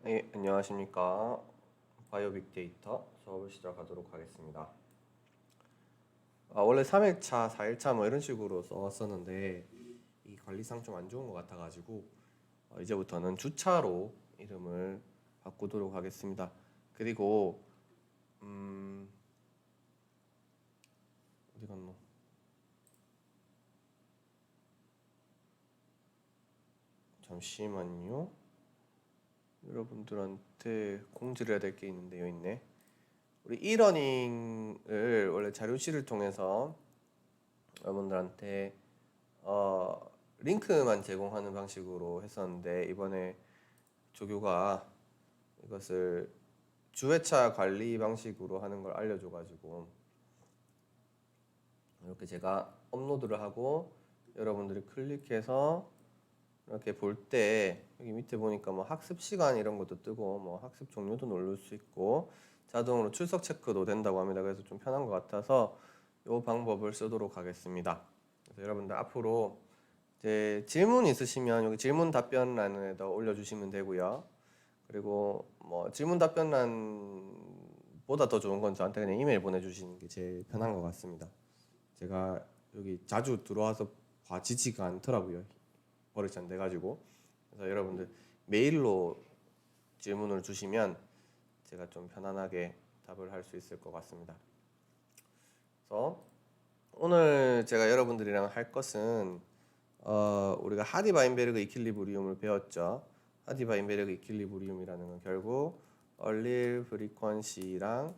네, 안녕하십니까. 바이오 빅데이터 수업을 시작하도록 하겠습니다. 원래 3일차, 4일차 뭐 이런 식으로 써왔었는데 이 관리상 좀 안 좋은 것 같아가지고 이제부터는 주차로 이름을 바꾸도록 하겠습니다. 그리고 어디 갔노? 잠시만요. 여러분들한테 공지를 해야 될 게 있는데 여기 있네. 우리 이러닝을 원래 자료실을 통해서 여러분들한테 링크만 제공하는 방식으로 했었는데 이번에 조교가 이것을 주회차 관리 방식으로 하는 걸 알려줘가지고 이렇게 제가 업로드를 하고 여러분들이 클릭해서 이렇게 볼 때 여기 밑에 보니까 뭐 학습 시간 이런 것도 뜨고 뭐 학습 종료도 누를 수 있고 자동으로 출석 체크도 된다고 합니다. 그래서 좀 편한 것 같아서 이 방법을 쓰도록 하겠습니다. 그래서 여러분들 앞으로 이제 질문 있으시면 여기 질문 답변란에다 올려주시면 되고요. 그리고 뭐 질문 답변란보다 더 좋은 건 저한테 그냥 이메일 보내주시는 게 제일 편한 것 같습니다. 제가 여기 자주 들어와서 봐지지가 않더라고요. 버릇이 안 돼가지고. 그래서 여러분들 메일로 질문을 주시면 제가 좀 편안하게 답을 할 수 있을 것 같습니다. 그래서 오늘 제가 여러분들이랑 할 것은 우리가 하디바인베르그 이퀄리브리움을 배웠죠. 하디바인베르그 이퀄리브리움이라는 건 결국 얼릴 프리퀀시랑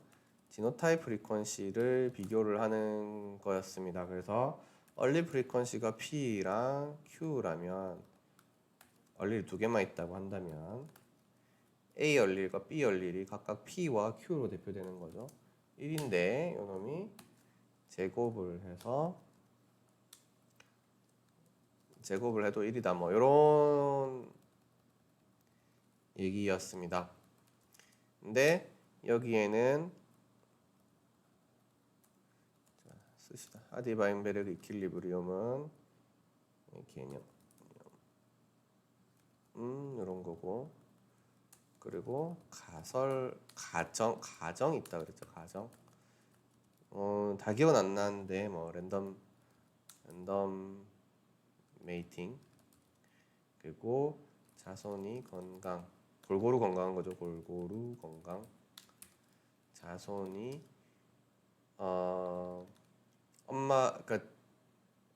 지노타입 프리퀀시를 비교를 하는 거였습니다. 그래서 얼릴 프리퀀시가 P랑 Q라면 얼릴 두 개만 있다고 한다면 A 얼릴과 B 얼릴이 각각 P와 Q로 대표되는 거죠. 1인데 이놈이 제곱을 해도 1이다 뭐 이런 얘기였습니다. 근데 여기에는 쓰시다. 하디바인베르그 이퀄리브리움은 개념 이런 거고 그리고 가정 있다 그랬죠. 가정 다 기억은 안 나는데 뭐 랜덤 메이팅 그리고 자손이 골고루 건강한 거죠. 골고루 건강 자손이 그러니까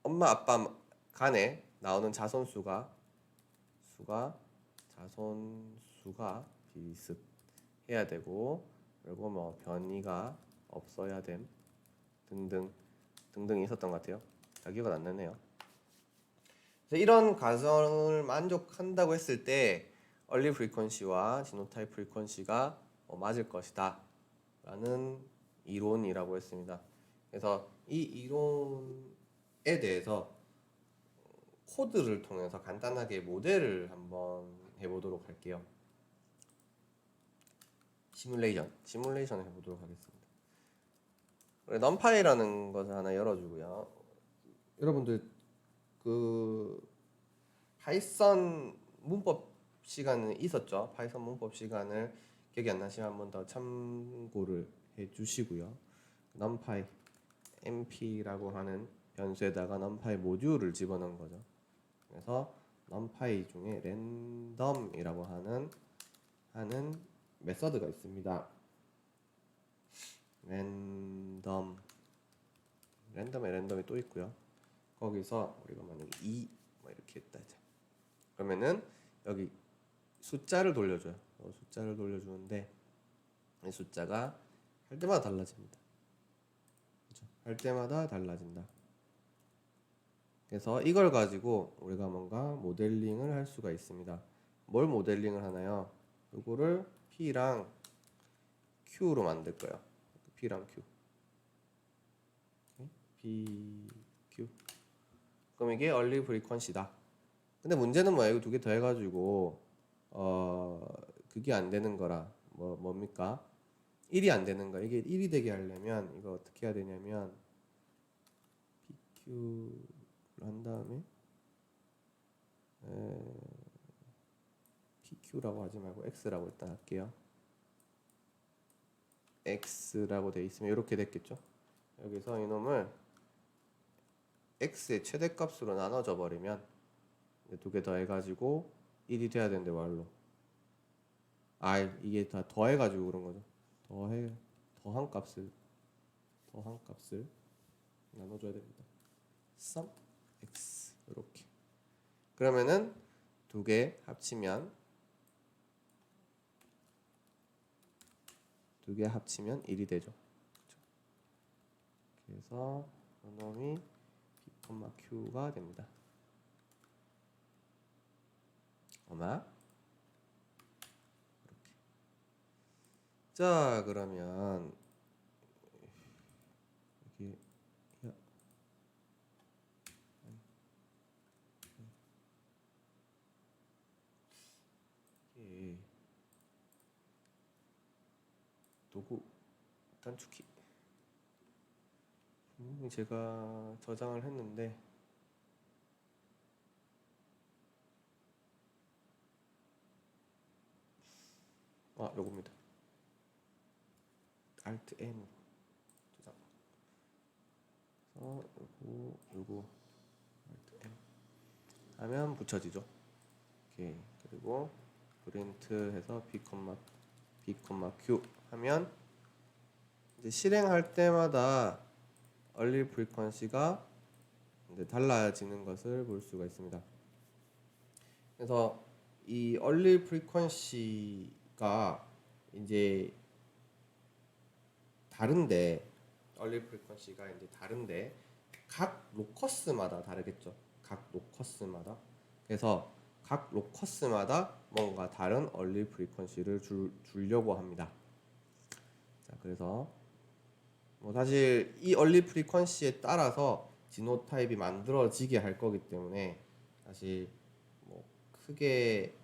엄마 아빠 간에 나오는 자손 수가 비슷해야 되고 그리고 뭐 변이가 없어야 됨 등등이 있었던 것 같아요. 다 기억은 안 나네요. 그래서 이런 가정을 만족한다고 했을 때 얼리 프리퀀시와 지노타입 프리퀀시가 맞을 것이다 라는 이론이라고 했습니다. 그래서 이 이론에 대해서 코드를 통해서 간단하게 모델을 한번 해보도록 할게요. 시뮬레이션 해보도록 하겠습니다. 넘파이라는 것을 하나 열어주고요. 여러분들 그 파이썬 문법 시간은 있었죠. 파이썬 문법 시간을 기억이 안 나시면 한 번 더 참고를 해주시고요. numpy np라고 하는 변수에다가 numpy 모듈을 집어넣은 거죠. 그래서 numpy 중에 random이라고 하는 메서드가 있습니다. 랜덤이 또 있고요. 거기서 우리가 만약에 2 뭐 이렇게 했다 자. 그러면은 여기 숫자를 돌려줘요. 숫자를 돌려주는데 이 숫자가 할 때마다 달라집니다. 그렇죠? 할 때마다 달라진다. 그래서 이걸 가지고 우리가 뭔가 모델링을 할 수가 있습니다. 뭘 모델링을 하나요? 이거를 P랑 Q로 만들 거예요. P랑 Q. P, Q. 그럼 이게 얼리 프리퀀시다. 근데 문제는 뭐야? 이거 두 개 더 해가지고 그게 안 되는 거라 뭡니까? 1이 안 되는 거. 이게 1이 되게 하려면 이거 어떻게 해야 되냐면 PQ를 한 다음에 PQ라고 하지 말고 X라고 일단 할게요. X라고 돼 있으면 이렇게 됐겠죠. 여기서 이놈을 X의 최대값으로 나눠져 버리면 두 개 더 해가지고 1이 돼야 되는데 말로 이게 다 더해가지고 그런 거죠. 더한 값을 나눠줘야 됩니다. sum x 이렇게. 그러면은 두 개 합치면 1이 되죠. 그래서 이놈이 p, q가 됩니다. 이렇게. 자, 그러면 여기 도구 단축키 분명히 제가 저장을 했는데 요겁니다. Alt M으로 저장. 요거 Alt M 하면 붙여지죠. 오케이. 그리고 프린트 해서 B, Q 하면 이제 실행할 때마다 얼릴 프리퀀시가 이제 달라지는 것을 볼 수가 있습니다. 그래서 이 얼릴 프리퀀시가 이제 다른데 각 로커스마다 다르겠죠. 각 로커스마다. 그래서 각 로커스마다 뭔가 다른 얼릴 프리퀀시를 주려고 합니다. 자, 그래서 사실 이 얼릴 프리퀀시에 따라서 지노타입이 만들어지게 할 거기 때문에 사실 크게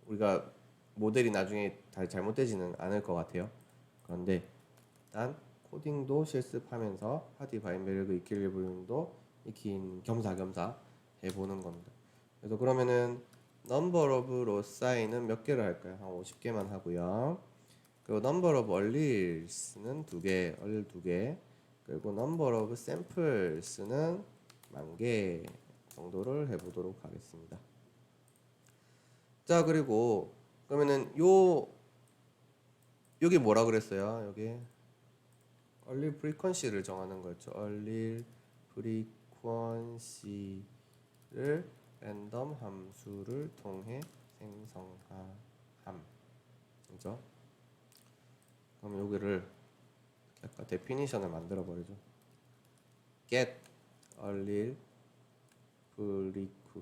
우리가 모델이 나중에 잘못되지는 않을 것 같아요. 그런데 일단 코딩도 실습하면서 하디 바인베르그 이퀄리브리움도 익힌 겸사겸사 해보는 겁니다. 그래서 그러면은 number of lossi는 몇 개를 할까요? 한 50개만 하고요. 그리고 number of allels는 2개, allel 2개. 그리고 number of samples는 10,000개 정도를 해보도록 하겠습니다. 자, 그리고 그러면은 여기 뭐라 그랬어요? 여기 얼릴 프리퀀시를 정하는 거였죠. 얼릴 프리퀀시를 랜덤 함수를 통해 생성함. 그죠? 그럼 여기를 아까 데피니션을 만들어 버리죠. get 얼릴 프리쿠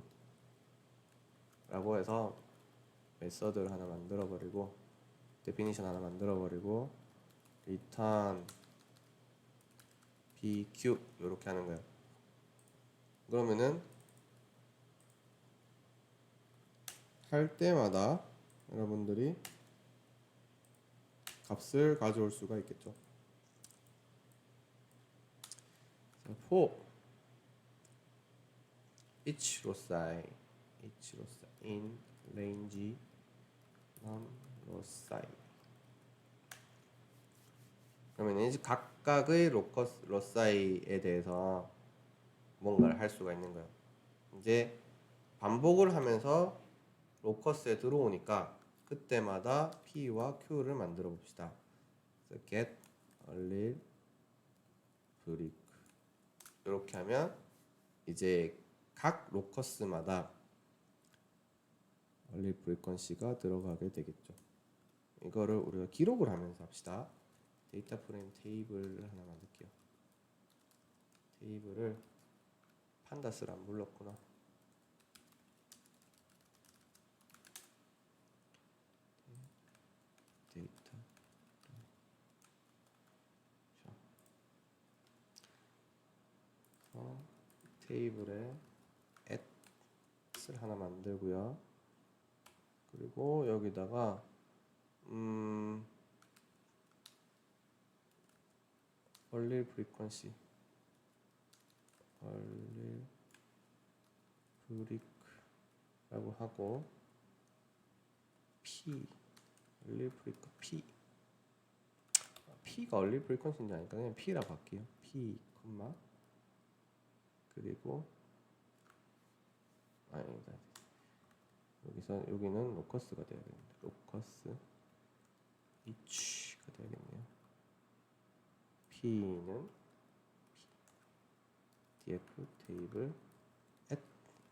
라고 해서 메서드를 하나 만들어 버리고 데피니션 하나 만들어 버리고 return pq 이렇게 하는 거예요. 그러면은 할 때마다 여러분들이 값을 가져올 수가 있겠죠. for each loci in range num loci. 그러면 이제 각각의 로사이에 대해서 뭔가를 할 수가 있는 거예요. 이제 반복을 하면서 로커스에 들어오니까 그때마다 P와 Q를 만들어 봅시다. get 얼릴 브릭 이렇게 하면 이제 각 로커스마다 얼릴 프리퀀시가 들어가게 되겠죠. 이거를 우리가 기록을 하면서 합시다. 데이터 프레임 테이블 하나 만들게요. 테이블을 판다스를 안 불렀구나. 데이터 테이블에 at을 하나 만들고요. 그리고 여기다가 얼릴 프리퀀시 얼릴 브릭라고 하고 P 얼릴 프리퀀 P가 얼릴 프리퀀시인지 아니까 그냥 P라고 할게요. P, 그리고 아니다. 여기는 로커스가 돼야 됩니다. 로커스 H가 돼야겠네요. P는 df 테이블 at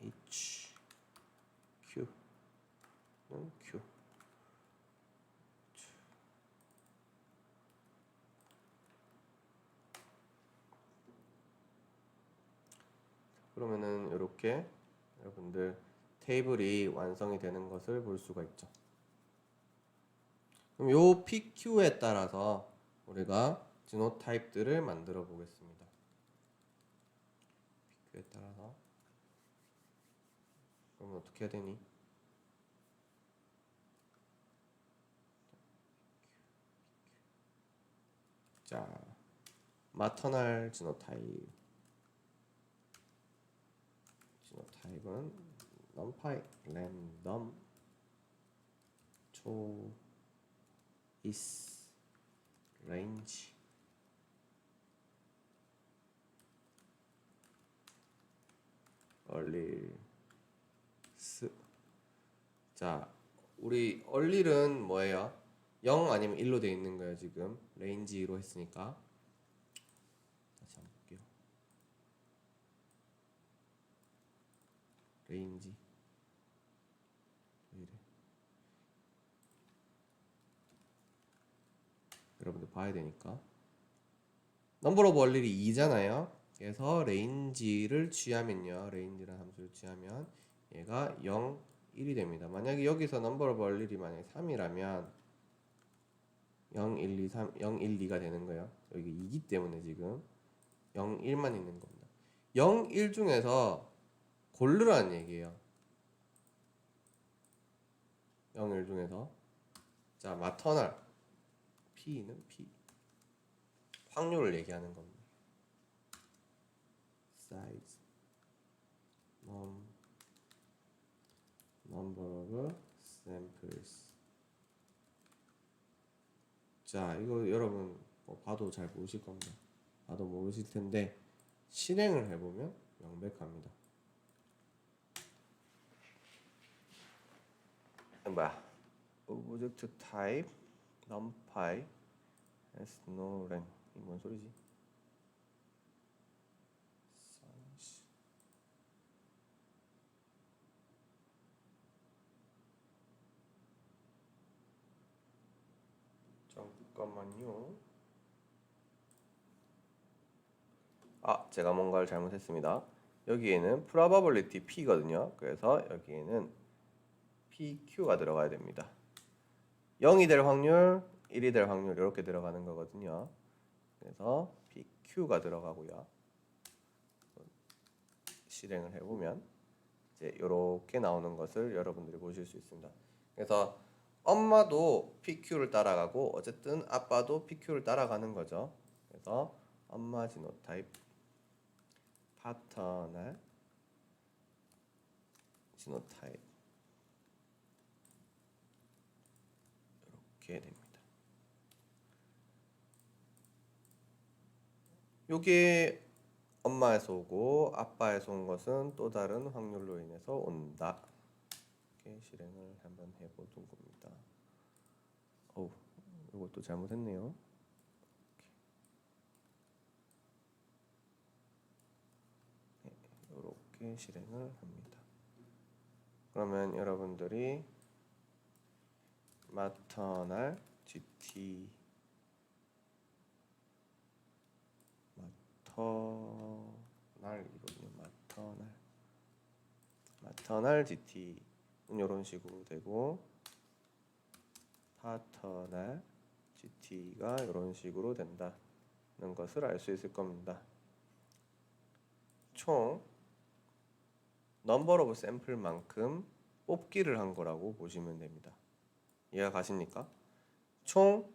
H Q는 Q. 그러면은 이렇게 여러분들 테이블이 완성이 되는 것을 볼 수가 있죠. 그럼 요 PQ에 따라서 우리가 지노타입들을 만들어 보겠습니다. PQ에 따라서 그러면 어떻게 해야 되니? 자, 마터널 지노타입은 numpy random choice range 얼릴 자, 우리 얼릴은 뭐예요? 0 아니면 1로 되어 있는 거예요. 지금 레인지로 했으니까. 다시 한번 볼게요. 레인지 왜 이래? 여러분들 봐야 되니까. 넘버 오브 얼릴이 2잖아요. 그래서 레인지를 취하면요. 레인지라는 함수를 취하면 얘가 0, 1이 됩니다. 만약에 여기서 넘버 오브 얼릴이 만약에 3이라면 0, 1, 2, 3, 0, 1, 2가 되는 거예요. 여기 2기 때문에 지금 0, 1만 있는 겁니다. 0, 1 중에서 고르라는 얘기예요. 0, 1 중에서 자, 마터널 P는 P 확률을 얘기하는 겁니다. size number of samples. 자, 이거 여러분 봐도 잘 모르실 겁니다. 봐도 모르실 텐데 실행을 해보면 명백합니다. 뭐야? 오브젝트 타입 numpy has no rank. 이 뭔 소리지? 잠깐만요. 제가 뭔가를 잘못했습니다. 여기에는 probability P거든요. 그래서 여기에는 PQ가 들어가야 됩니다. 0이 될 확률, 1이 될 확률 이렇게 들어가는 거거든요. 그래서 PQ가 들어가고요. 실행을 해보면 이제 이렇게 나오는 것을 여러분들이 보실 수 있습니다. 그래서 엄마도 PQ를 따라가고 어쨌든 아빠도 PQ를 따라가는 거죠. 그래서 엄마 지노타입 파터널 지노타입 이렇게 됩니다. 요게 엄마에서 오고 아빠에서 온 것은 또 다른 확률로 인해서 온다. 이렇게 실행을 한번 해보던 겁니다. 이것도 잘못했네요. 이렇게 실행을 합니다. 그러면 여러분들이 마터널 GT 마터널이거든요. 마터널 GT는 이런 식으로 되고 파터널 GT가 이런 식으로 된다는 것을 알 수 있을 겁니다. 총 넘버 오브 샘플만큼 뽑기를 한 거라고 보시면 됩니다. 이해가 가십니까? 총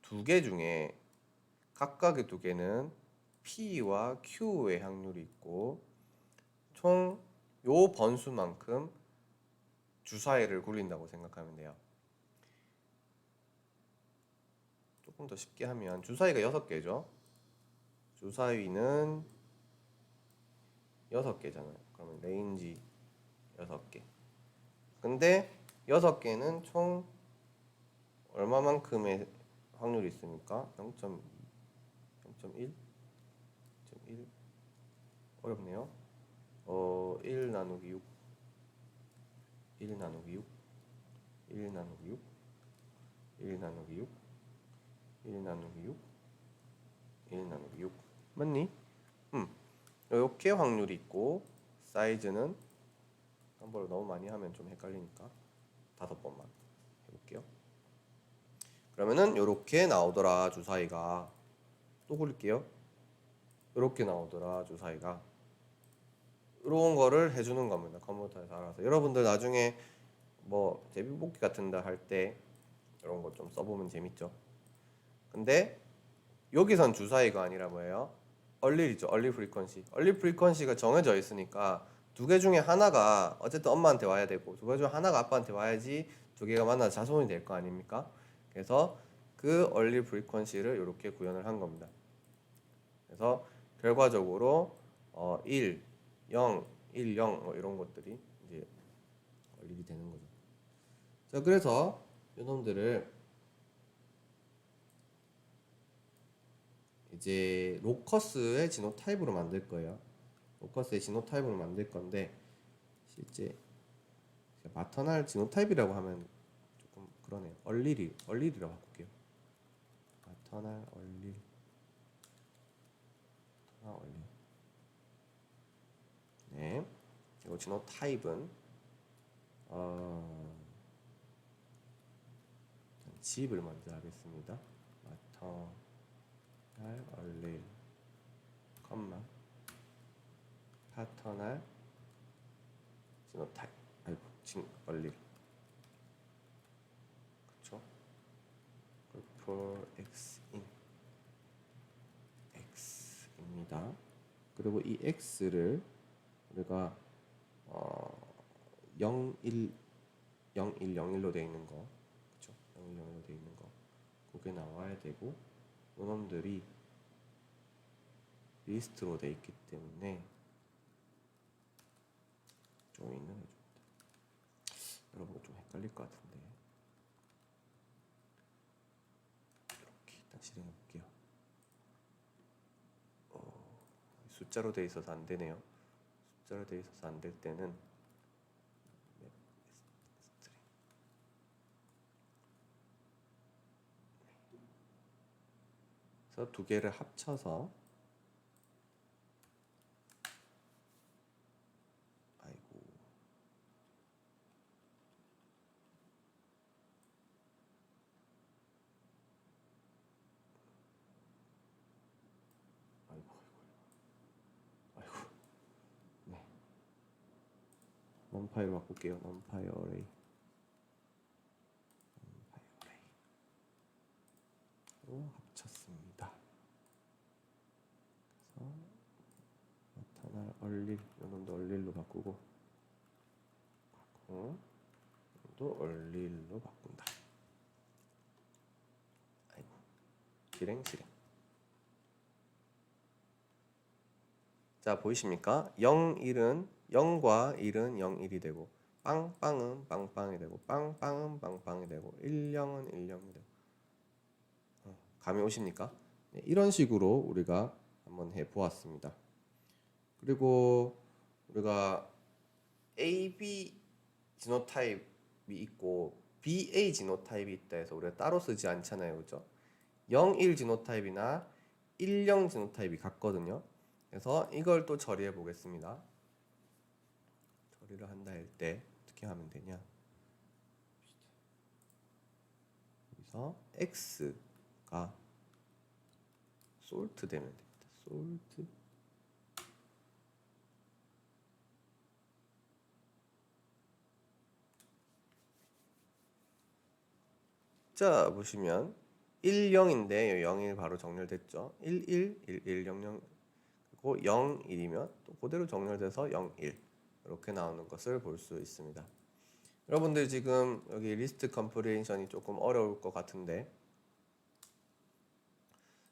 2개 중에 각각의 2개는 P와 Q의 확률이 있고 총 요 번수만큼 주사위를 굴린다고 생각하면 돼요. 조금 더 쉽게 하면 주사위가 6개죠. 주사위는 6개잖아요. 그러면 레인지 6개. 근데 6개는 총 얼마만큼의 확률이 있습니까? 0.2, 0.1, 0.1 어렵네요. 1 나누기 6, 1 나누기 6, 1 나누기 6, 1 나누기 6, 1 나누기 6, 1 나누기 6 맞니? 이렇게 확률이 있고 사이즈는 한 번을 너무 많이 하면 좀 헷갈리니까 5번만 해볼게요. 그러면은 이렇게 나오더라 주사위가. 또 굴릴게요. 이렇게 나오더라 주사위가. 이런 거를 해주는 겁니다. 컴퓨터에서 알아서. 여러분들 나중에 뭐 제비뽑기 같은 데 할 때 이런 거 좀 써보면 재밌죠. 근데 여기선 주사위가 아니라 뭐예요? 얼릴이죠. 얼릴 프리퀀시. 얼릴 프리퀀시가 정해져 있으니까 두 개 중에 하나가 어쨌든 엄마한테 와야 되고 두 개 중에 하나가 아빠한테 와야지 두 개가 만나서 자손이 될 거 아닙니까? 그래서 그 얼릴 프리퀀시를 이렇게 구현을 한 겁니다. 그래서 결과적으로 1, 0, 1, 0 뭐 이런 것들이 이제 얼릴이 되는 거죠. 자, 그래서 이놈들을 이제 로커스의 지노타입으로 만들 거예요. 로커스의 지노타입으로 만들 건데 실제 마터널 지노타입이라고 하면 조금 그러네요. 얼릴이라고 바꿀게요. 마터널 얼릴. 얼릴. 네. 그리고 지노타입은 집을 먼저 하겠습니다. 마터널 얼릴, 컴마 파터널 지노타입. 아이고, 얼릴. 그쵸? for x in x입니다. 그리고 이 x를 우리가 0, 1, 0, 1, 0, 1로 되어 있는 거, 그쵸? 0, 1, 0, 1로 되어 있는 거, 그게 나와야 되고, 이놈들이 리스트로 되어 있기 때문에 조인을 해줍니다. 여러분 좀 헷갈릴 것 같은데 이렇게 일단 실행해 볼게요. 숫자로 되어 있어서 안 되네요. 숫자로 되어 있어서 안 될 때는 그래서 두 개를 합쳐서 아이고 네. 넘파이로 바꿀게요. 넘파이 어레이. 합쳤습니다. 그래서 나타날 얼릴, 이놈도 얼릴로 바꾸고 또 얼릴로 바꾼다. 아이고 실행. 자, 보이십니까? 0, 1은 0과 1은 0, 1이 되고 빵빵은 빵빵이 되고 빵빵은 빵빵이 되고 1, 0은 1, 0이 되고 감이 오십니까? 네, 이런 식으로 우리가 한번 해보았습니다. 그리고 우리가 AB 지노타입이 있고 BA 지노타입이 있다 해서 우리가 따로 쓰지 않잖아요. 그죠? 0, 1 지노타입이나 1, 0 지노타입이 같거든요. 그래서 이걸 또 처리해 보겠습니다. 처리를 한다 할 때 어떻게 하면 되냐? 여기서 x가 솔트 되면 됩니다. 솔트. 자, 보시면 1, 0인데 0, 1 바로 정렬됐죠. 1, 1, 1, 1, 0, 0 그리고 0, 1이면 또 그대로 정렬돼서 0, 1 이렇게 나오는 것을 볼 수 있습니다. 여러분들 지금 여기 리스트 컴프리hen션이 조금 어려울 것 같은데,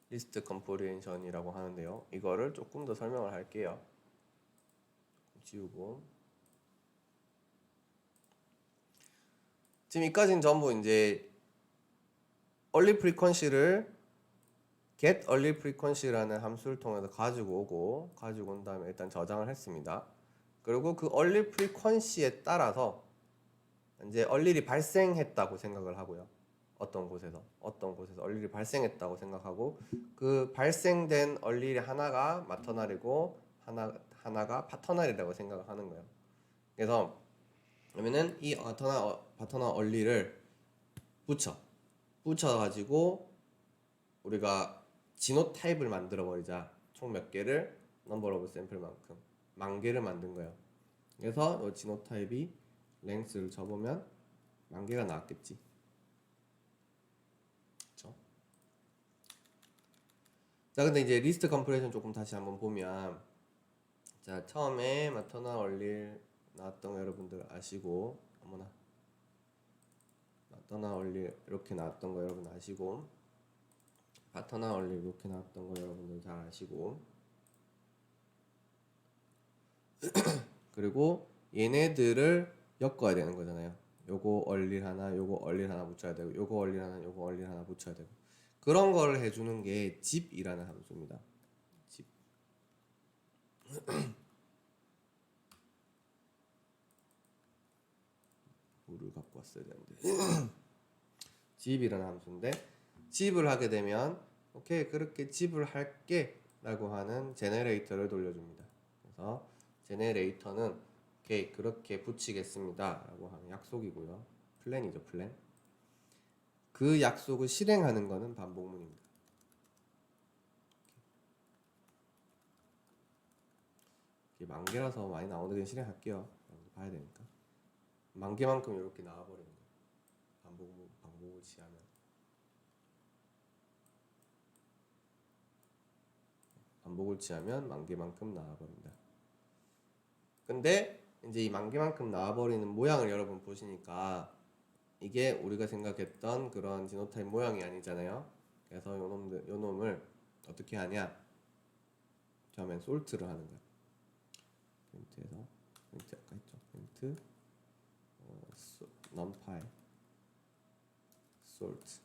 리스트 컴프리hen션이라고 하는데요. 이거를 조금 더 설명을 할게요. 지우고. 지금 이까지는 전부 이제 early frequency를 get early frequency라는 함수를 통해서 가지고 온 다음에 일단 저장을 했습니다. 그리고 그 early frequency에 따라서 이제 early이 발생했다고 생각을 하고요. 어떤 곳에서 early이 발생했다고 생각하고, 그 발생된 early 하나가 마터널이고 하나가 파터널이라고 생각을 하는 거예요. 그래서 그러면은 이 파터널 early를 붙여가지고 우리가 지노타입을 만들어 버리자. 총 몇 개를 넘버 오브 샘플만큼 10,000개를 만든 거예요. 그래서 이 지노타입이 랭스를 쳐보면 10,000개가 나왔겠지. 그렇죠? 자, 근데 이제 리스트 컴프레션 조금 다시 한번 보면, 자, 처음에 마터널 얼릴 나왔던 거 여러분들 아시고, 어머나, 마터널 얼릴 이렇게 나왔던 거 여러분 아시고, 파터널 얼릴 이렇게 나왔던 거 여러분들 잘 아시고, 그리고 얘네들을 엮어야 되는 거잖아요. 요거 얼릴 하나, 요거 얼릴 하나 붙여야 되고, 요거 얼릴 하나, 요거 얼릴 하나 붙여야 되고, 그런 거를 해주는 게 zip이라는 함수입니다. zip. 물을 갖고 왔어야 되는데. zip이라는 함수인데, zip을 하게 되면 오케이, 그렇게 zip을 할게 라고 하는 제네레이터를 돌려줍니다. 그래서 제네레이터는 오케이, 그렇게 붙이겠습니다 라고 하는 약속이고요. 플랜이죠, 플랜. 그 약속을 실행하는 거는 반복문입니다. 이게 10,000개라서 많이 나오는데 실행할게요. 봐야 되니까. 10,000개만큼 이렇게 나와버리는 거예요. 반복을 취하면. 반복을 취하면 10,000개만큼 나와버린다. 근데 이제 이 10,000개만큼 나와버리는 모양을 여러분 보시니까 이게 우리가 생각했던 그런 지노타입 모양이 아니잖아요. 그래서 요 놈을 어떻게 하냐? 처음엔 솔트를 하는 거야. 프린트에서 프린트 아까 했죠. 프린트 numpy sort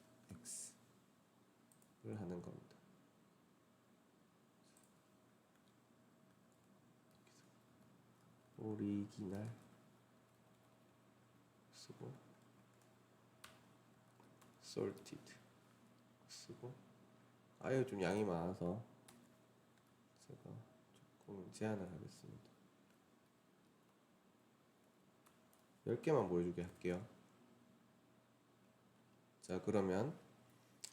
x를 하는 겁니다. 오리지널 쓰고 sorted 쓰고, 아유 좀 양이 많아서 제가 조금 제한을 하겠습니다. 10개만 보여주게 할게요. 자, 그러면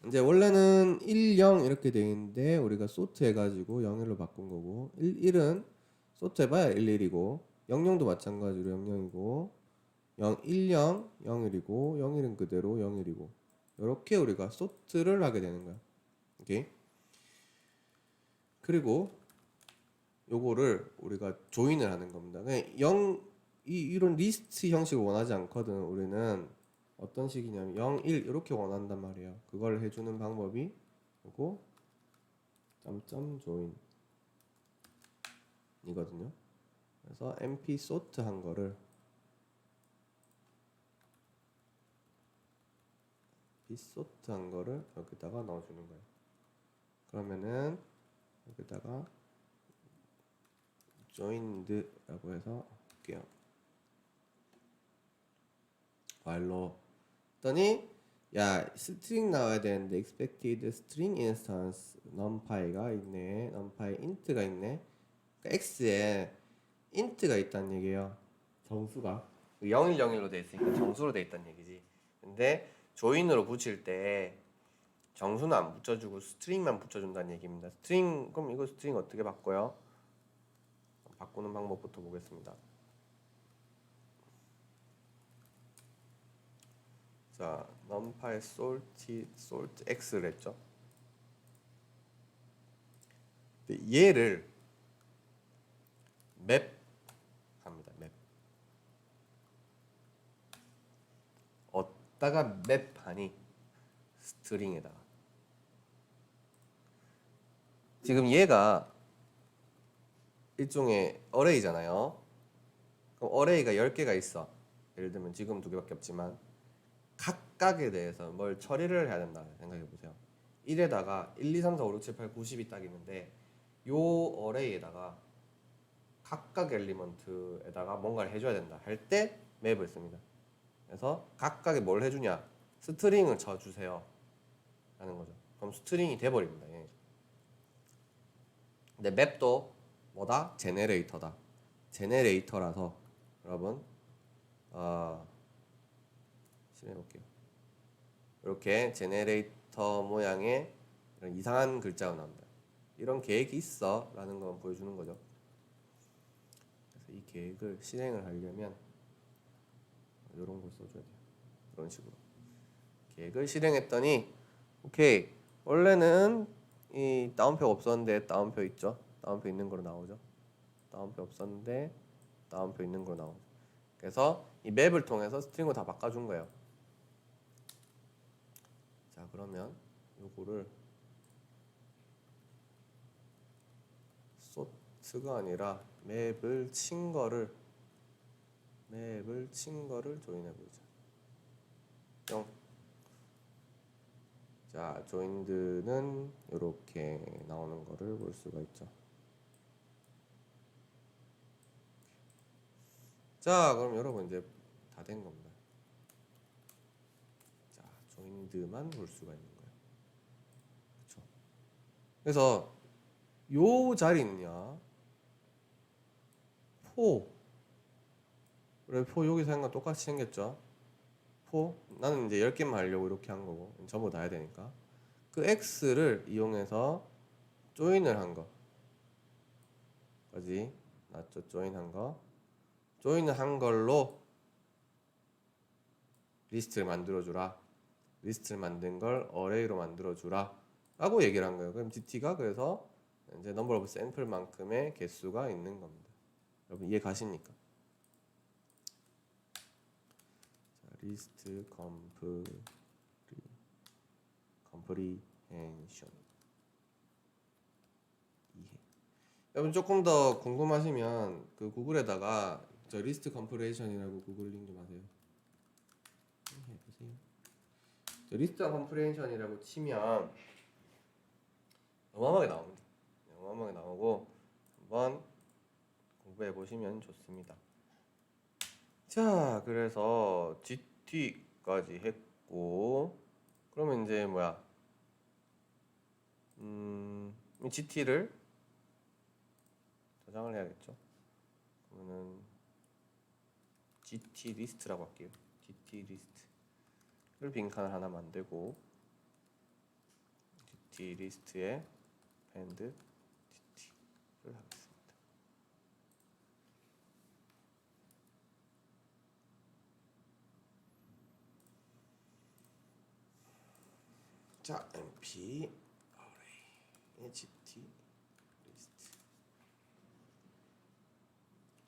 이제 원래는 1, 0 이렇게 되어 있는데 우리가 소트 해가지고 0, 1로 바꾼 거고, 1은 소트 해봐야 1, 1이고, 0, 0도 마찬가지로 0, 0이고, 0, 1, 0, 0, 1이고, 0, 1은 그대로 0, 1이고, 이렇게 우리가 소트를 하게 되는 거야. 오케이? 그리고 요거를 우리가 조인을 하는 겁니다. 그냥 이런 리스트 형식을 원하지 않거든. 우리는 어떤 식이냐면 0, 1 이렇게 원한단 말이에요. 그걸 해주는 방법이 요거 점점 조인 이거든요. 그래서 mp sort 한 거를 여기다가 넣어주는 거예요. 그러면은 여기다가 joined라고 해서 할게요. while로 했더니 야, 스트링 나와야 되는데 expected string instance numpy가 있네. numpy int가 있네. 그러니까 x에 int가 있다는 얘기예요. 정수가 0101로 돼 있으니까 정수로 돼 있다는 얘기지. 근데 조인으로 붙일 때 정수는 안 붙여주고 스트링만 붙여준다는 얘기입니다. 스트링, 그럼 이거 스트링 어떻게 바꿔요? 바꾸는 방법부터 보겠습니다. 자, numpy sort x를 했죠. 근데 얘를 맵 합니다. 맵. 갖다가 맵하니 스트링에다가. 지금 얘가 일종의 어레이잖아요. 그럼 어레이가 10개가 있어. 예를 들면 지금 2개밖에 없지만 각각에 대해서 뭘 처리를 해야 된다 생각해 보세요. 1에다가 1, 2, 3, 4, 5, 6, 7, 8, 90이 딱 있는데 요 어레이에다가 각각 엘리먼트에다가 뭔가를 해줘야 된다 할 때 맵을 씁니다. 그래서 각각에 뭘 해주냐, 스트링을 쳐주세요 라는 거죠. 그럼 스트링이 돼버립니다. 예. 근데 맵도 뭐다? 제네레이터다. 제네레이터라서 여러분 실행해볼게요. 이렇게 제네레이터 모양의 이런 이상한 글자가 나옵니다. 이런 계획이 있어 라는 걸 보여주는 거죠. 그래서 이 계획을 실행을 하려면 이런 걸 써줘야 돼요. 이런 식으로 계획을 실행했더니 오케이, 원래는 이 다운표가 없었는데 다운표 있죠? 다운표 있는 거로 나오죠? 다운표 없었는데 다운표 있는 거로 나오죠. 그래서 이 맵을 통해서 스트링으로 다 바꿔준 거예요. 자, 그러면 요거를 소트가 아니라 맵을 친 거를 조인해 보자. 뿅. 자, 조인드는 이렇게 나오는 거를 볼 수가 있죠. 자, 그럼 여러분 이제 다 된 겁니다. 자, 조인드만 볼 수가 있는 거예요. 그렇죠? 그래서 요 자리는요, 포, 그래, 포 여기서 한 거 똑같이 생겼죠? 포, 나는 이제 10개만 하려고 이렇게 한 거고 전부 다 해야 되니까 그 x를 이용해서 조인을 한 거까지 맞죠? 조인을 한 걸로 리스트를 만들어주라. 리스트를 만든 걸 어레이로 만들어주라 라고 얘기를 한 거예요. 그럼 GT가 그래서 이제 넘버 오브 샘플만큼의 개수가 있는 겁니다. 여러분 이해 가십니까? 리스트 컴프리헨션 이해. 여러분 조금 더 궁금하시면 그 구글에다가 저 리스트 컴프리헨션이라고 구글링 좀 하세요. 해보세요. 저 리스트 컴프리헨션이라고 치면 어마어마하게 나옵니다. 어마어마하게 나오고 한번 공부해 보시면 좋습니다. 자, 그래서 GT까지 했고, 그러면 이제 뭐야? GT를 저장을 해야겠죠. 그러면은 GT 리스트라고 할게요. GT 리스트를 빈칸을 하나 만들고 GT 리스트에 append GT를 하겠습니다. 자, mp array GT 리스트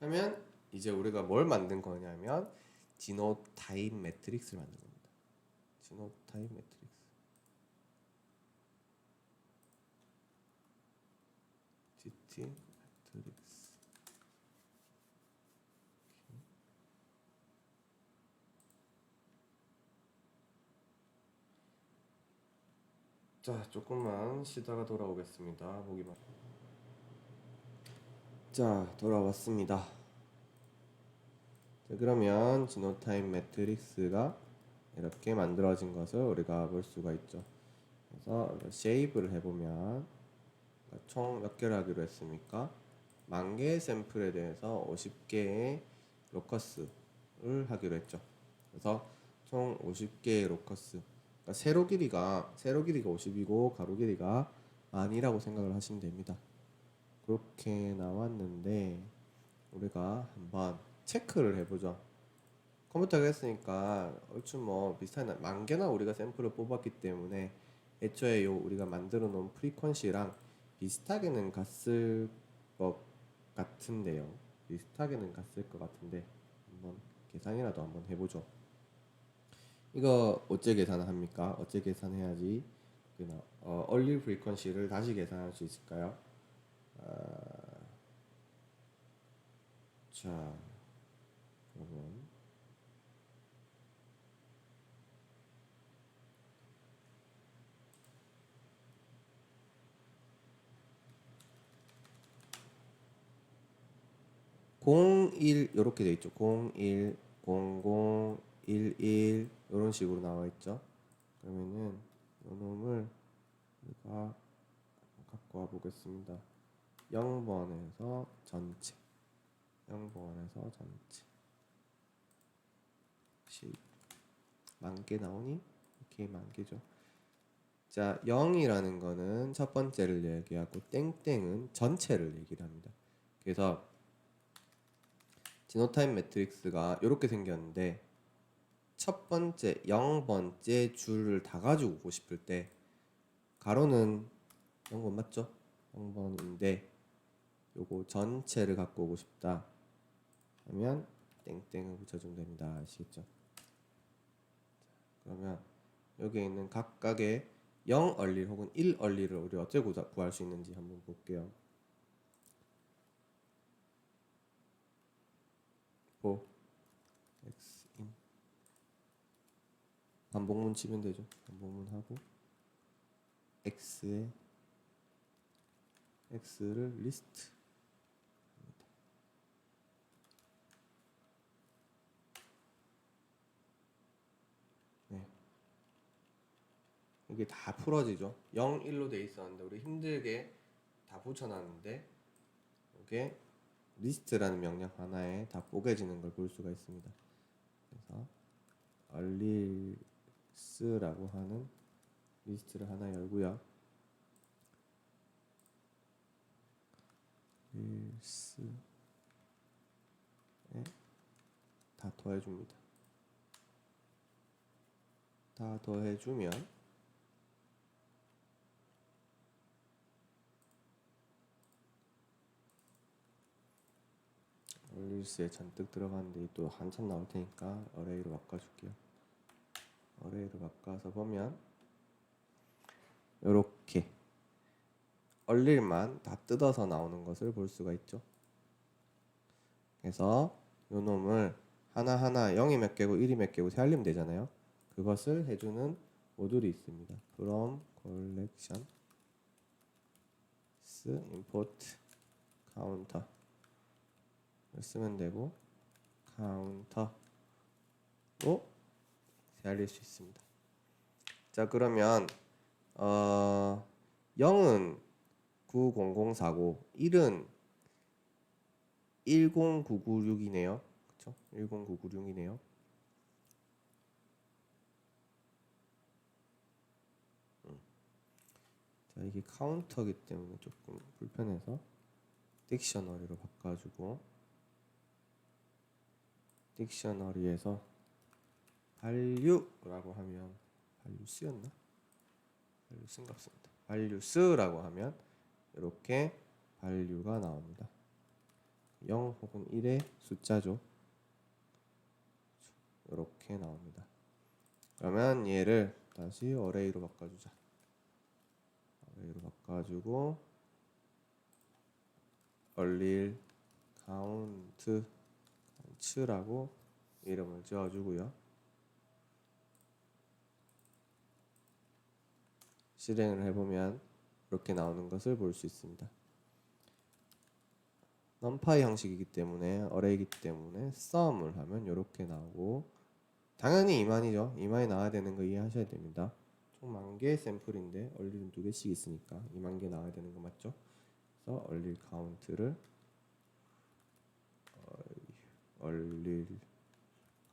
하면 이제 우리가 뭘 만든 거냐면 지노타입 매트릭스를 만든 겁니다. 지노타입 매트릭스. GT 매트릭스. 자, 조금만 쉬다가 돌아오겠습니다. 보기만. 자, 돌아왔습니다. 자, 그러면 지노타입 매트릭스가 이렇게 만들어진 것을 우리가 볼 수가 있죠. 그래서 쉐입을 해보면 총 몇 개를 하기로 했습니까? 10,000개의 샘플에 대해서 50개의 로커스를 하기로 했죠. 그래서 총 50개의 로커스. 그러니까 세로 길이가 50이고 가로 길이가 만이라고 생각을 하시면 됩니다. 그렇게 나왔는데 우리가 한번 체크를 해보죠. 컴퓨터가 했으니까 얼추 뭐 비슷한 10,000개나 우리가 샘플을 뽑았기 때문에 애초에 요 우리가 만들어 놓은 프리퀀시랑 비슷하게는 갔을 것 같은데요. 비슷하게는 갔을 것 같은데 한번 계산이라도 한번 해보죠. 이거 어째 계산합니까? 어째 계산해야지 얼릴 프리퀀시를 다시 계산할 수 있을까요? 자, 그러면 01 이렇게 돼 있죠. 01, 00, 11 이런 식으로 나와 있죠. 그러면은 이 놈을 우리가 갖고 와 보겠습니다. 0번에서 전체, 0번에서 전체 10 만개 나오니? 오케이, 만개죠. 자, 0이라는 거는 첫 번째를 얘기하고 땡땡은 전체를 얘기를 합니다. 그래서 지노타입 매트릭스가 이렇게 생겼는데 첫 번째 0번째 줄을 다 가지고 오고 싶을 때 가로는 0번 맞죠? 0번인데 요거 전체를 갖고 오고 싶다 하면 땡땡을 붙여주면 됩니다. 아시겠죠? 그러면 여기에 있는 각각의 0 얼릴 혹은 1 얼릴을 우리 어떻게 구할 수 있는지 한번 볼게요. x in 반복문 치면 되죠. 반복문 하고 x에 x를 리스트. 네. 이게 다 풀어지죠. 0, 1로 돼 있었는데 우리 힘들게 다 붙여놨는데 이게 리스트라는 명령 하나에 다 뽀개지는 걸 볼 수가 있습니다. 그래서 얼리스라고 하는 리스트를 하나 열고요. 리스에 다 더해줍니다. 다 더해주면 얼리스에 잔뜩 들어가는데 또 한참 나올 테니까 어레이로 바꿔줄게요. 어레이로 바꿔서 보면 이렇게 얼릴만 다 뜯어서 나오는 것을 볼 수가 있죠. 그래서 요 놈을 하나하나 0이 몇 개고 1이 몇 개고 세알리면 되잖아요. 그것을 해주는 모듈이 있습니다. from collection import counter 쓰면 되고 카운터로 세알릴 수 있습니다. 자, 그러면 0은 90049, 1은 109996이네요. 그렇죠? 10996이네요. 자, 이게 카운터기 때문에 조금 불편해서 딕셔너리로 바꿔주고 딕셔너리에서 value라고 하면 values였나? values인가 없습니다. values라고 하면 이렇게 value가 나옵니다. 0 혹은 1의 숫자죠. 이렇게 나옵니다. 그러면 얘를 다시 array로 바꿔주자. array로 바꿔주고 얼릴 count라고 이름을 지어주고요. 실행을 해보면 이렇게 나오는 것을 볼 수 있습니다. numpy 형식이기 때문에 array이기 때문에 sum을 하면 이렇게 나오고 당연히 2만이죠. 2만이 나와야 되는 거 이해하셔야 됩니다. 총 10,000개의 샘플인데 얼릴은 2개씩 있으니까 2만 개 나와야 되는 거 맞죠? 그래서 얼릴 카운트를 얼릴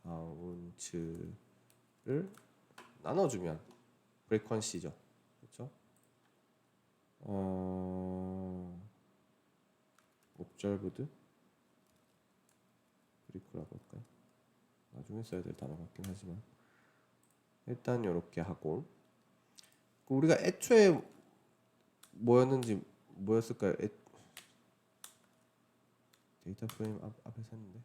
카운트를 나눠주면 프리퀀시죠. 그렇죠? 옵저브드 브리크라고 할까요? 나중에 써야 될 단어 같긴 하지만 일단 이렇게 하고 우리가 애초에 뭐였을까요? 데이터 프레임 앞에서 했는데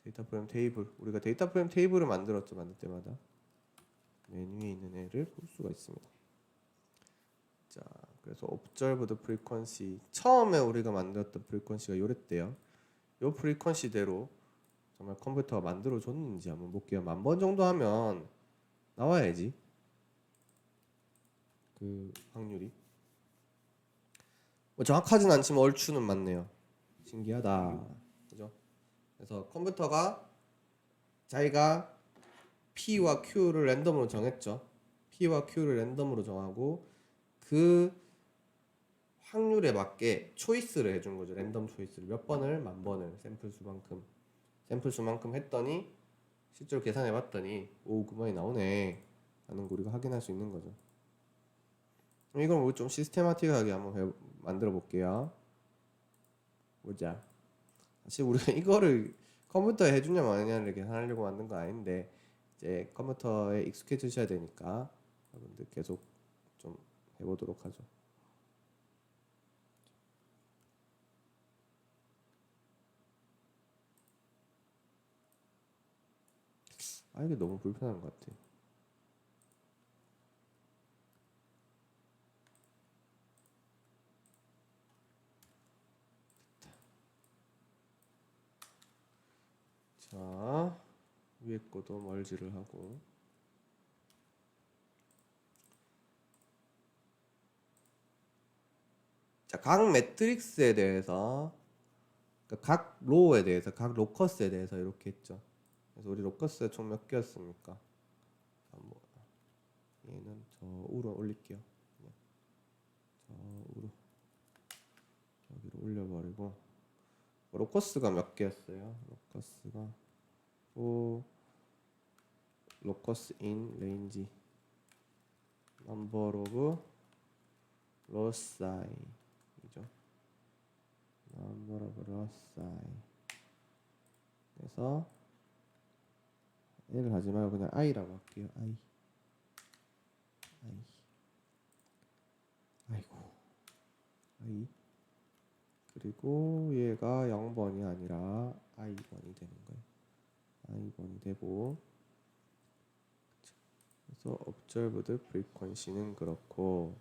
데이터 프레임 테이블. 우리가 데이터 프레임 테이블을 만들었죠. 만들 때마다 메뉴에 있는 애를 볼 수가 있습니다. 자, 그래서 observed frequency, 처음에 우리가 만들었던 프리퀀시가 요랬대요. 요 프리퀀시대로 정말 컴퓨터가 만들어 줬는지 한번 볼게요. 10,000번 정도 하면 나와야지 그 확률이. 뭐 정확하진 않지만 얼추는 맞네요. 신기하다, 그죠? 그래서 컴퓨터가 자기가 P와 Q를 랜덤으로 정했죠. P와 Q를 랜덤으로 정하고 그 확률에 맞게 초이스를 해준 거죠. 랜덤 초이스를 몇 번을, 10,000번을 샘플 수만큼 했더니 실제로 계산해 봤더니 오, 그만이 나오네 하는 거 우리가 확인할 수 있는 거죠. 이걸 우리 좀 시스테마틱하게 한번 만들어 볼게요. 보자. 사실 우리가 이거를 컴퓨터에 해주냐 마냐를 계산하려고 만든 거 아닌데 이제 컴퓨터에 익숙해지셔야 되니까 여러분들 계속 좀 해보도록 하죠. 아, 이게 너무 불편한 것 같아. 자, 위에 거도 멀지를 하고. 자, 각 매트릭스에 대해서, 그러니까 각 로우에 대해서, 각 로커스에 대해서 이렇게 했죠. 그래서 우리 로커스가 총 몇 개였습니까? 얘는 저으로 올릴게요. 그냥 저으로 여기로 올려버리고. 로커스가 몇 개였어요? 로커스가 로커스 인 레인지 넘버 오브 로사이, 이죠? 넘버 오브 로사이. 그래서 L을 하지 말고 그냥 I라고 할게요. I. 아이고. I. 그리고 얘가 0번이 아니라 I번이 되는 거예요. I번이 되고. 그래서 observed frequency는 그렇고,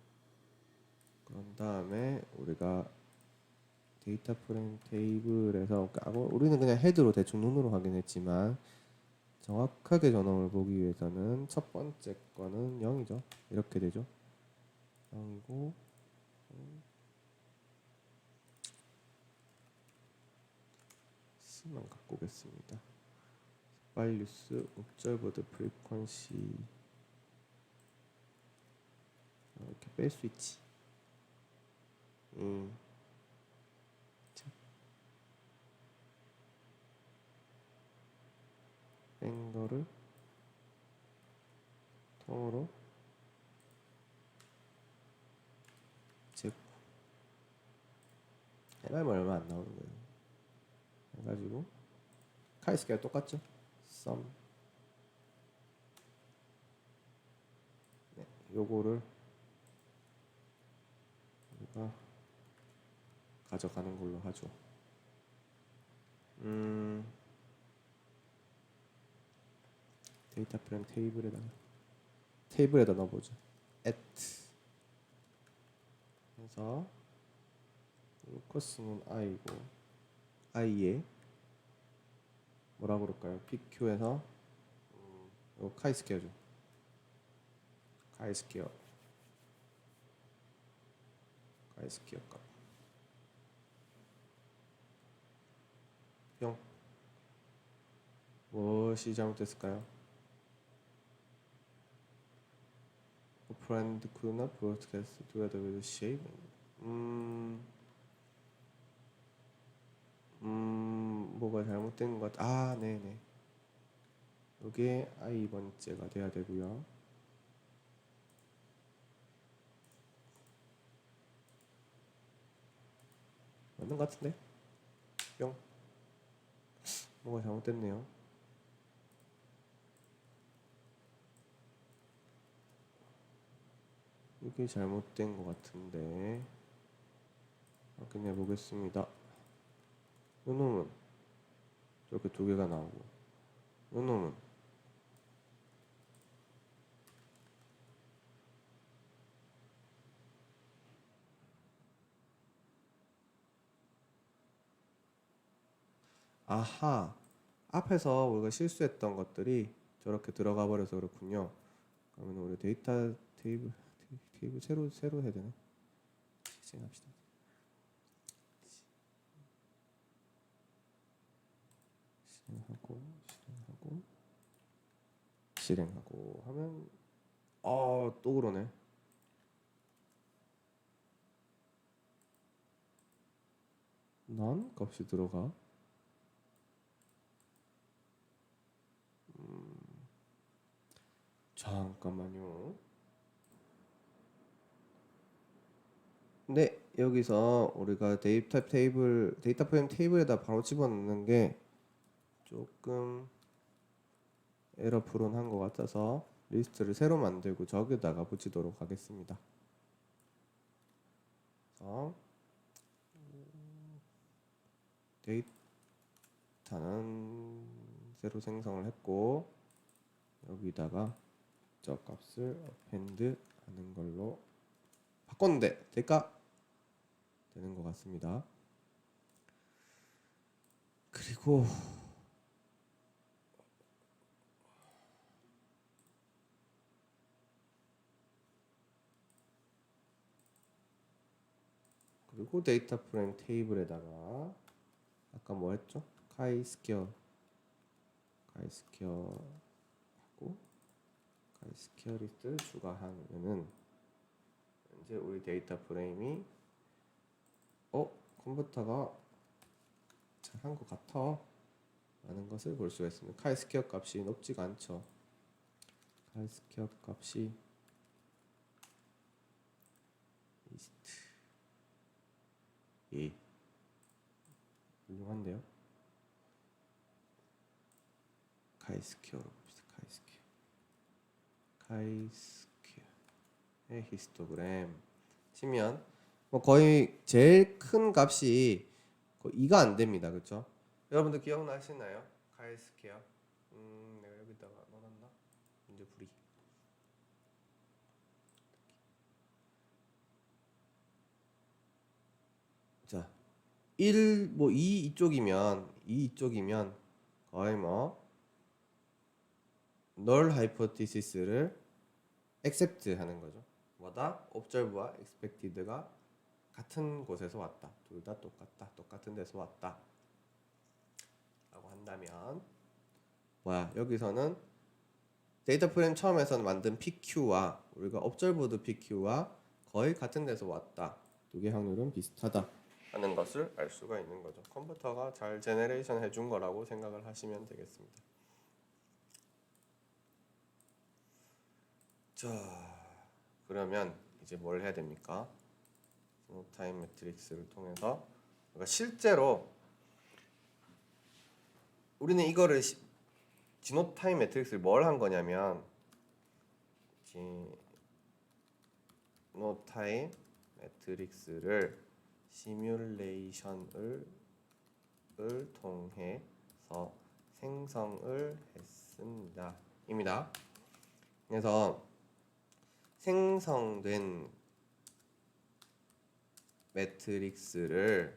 그런 다음에 우리가 데이터 프레임 테이블에서 우리는 그냥 헤드로 대충 눈으로 확인했지만 정확하게 저놈을 보기 위해서는 첫 번째 거는 0이죠. 이렇게 되죠. 0이고 C만 갖고 오겠습니다. values observed frequency 이렇게 뺄 수 있지. 뺀 거를 통으로 제곱 해가면 얼마 안 나오는 거예요. 해가지고 카이스케가 똑같죠? sum. 네, 요거를 우리가 가져가는 걸로 하죠. 데이터 프레임 테이블에다 넣어보죠. at. 그래서 로커스는 i고 i에 뭐라 그럴까요? pq에서 이거 카이스케어죠. 카이스케어 값. 뿅. 무엇이 잘못됐을까요? friend could not broadcast together with shape. 뭐가 잘못된 것 같아. 네네. 이게 i번째가 돼야 되고요. 맞는 것 같은데? 뿅. 뭐가 잘못됐네요. 이게 잘못된 것 같은데 확인해 보겠습니다. 이놈은 저렇게 두 개가 나오고 요 놈은 아하 앞에서 우리가 실수했던 것들이 저렇게 들어가 버려서 그렇군요. 그러면 우리 데이터 테이블 새로 해야 되네. 실행합시다. 실행하고 하면 또 그러네. 난 값이 들어가. 잠깐만요. 네, 여기서 우리가 데이터 프레임 테이블에다 바로 집어넣는 게 조금 에러 프론한 것 같아서 리스트를 새로 만들고 저기다가 붙이도록 하겠습니다. 그래서 데이터는 새로 생성을 했고 여기다가 저 값을 append 하는 걸로 바꿨는데 될까? 되는 것 같습니다. 그리고 데이터 프레임 테이블에다가 아까 뭐 했죠? 카이스퀘어 하고 카이스퀘어 리스트를 추가하면은 이제 우리 데이터 프레임이 컴퓨터가 잘한 것 같아 라는 것을 볼 수가 있습니다. 카이스퀘어 값이 높지가 않죠. 카이스퀘어 값이 훌륭한데요. 카이스퀘어로 봅시다. 카이스퀘어의 히스토그램 치면 뭐 거의 제일 큰 값이 2가 안 됩니다. 그렇죠? 여러분들 기억나시나요? 카이스퀘어. 내가 여기다가 넣어놨나? 문제 풀이. 자, 1, 뭐 2 이쪽이면 거의 뭐 null hypothesis를 accept 하는 거죠. 뭐다? observe와 expected가 같은 곳에서 왔다. 둘 다 똑같은 데서 왔다. 라고 한다면 뭐야? 여기서는 데이터 프레임 처음에서 만든 PQ와 우리가 observed PQ와 거의 같은 데서 왔다. 두 개 확률은 비슷하다. 하는 것을 알 수가 있는 거죠. 컴퓨터가 잘 제너레이션 해준 거라고 생각을 하시면 되겠습니다. 자, 그러면 이제 뭘 해야 됩니까? 지노타임 매트릭스를 통해서 그러니까 실제로 우리는 이거를 지노타임 매트릭스를 뭘 한 거냐면 지노타임 매트릭스를 시뮬레이션을 통해서 생성을 했습니다. 입니다. 그래서 생성된 매트릭스를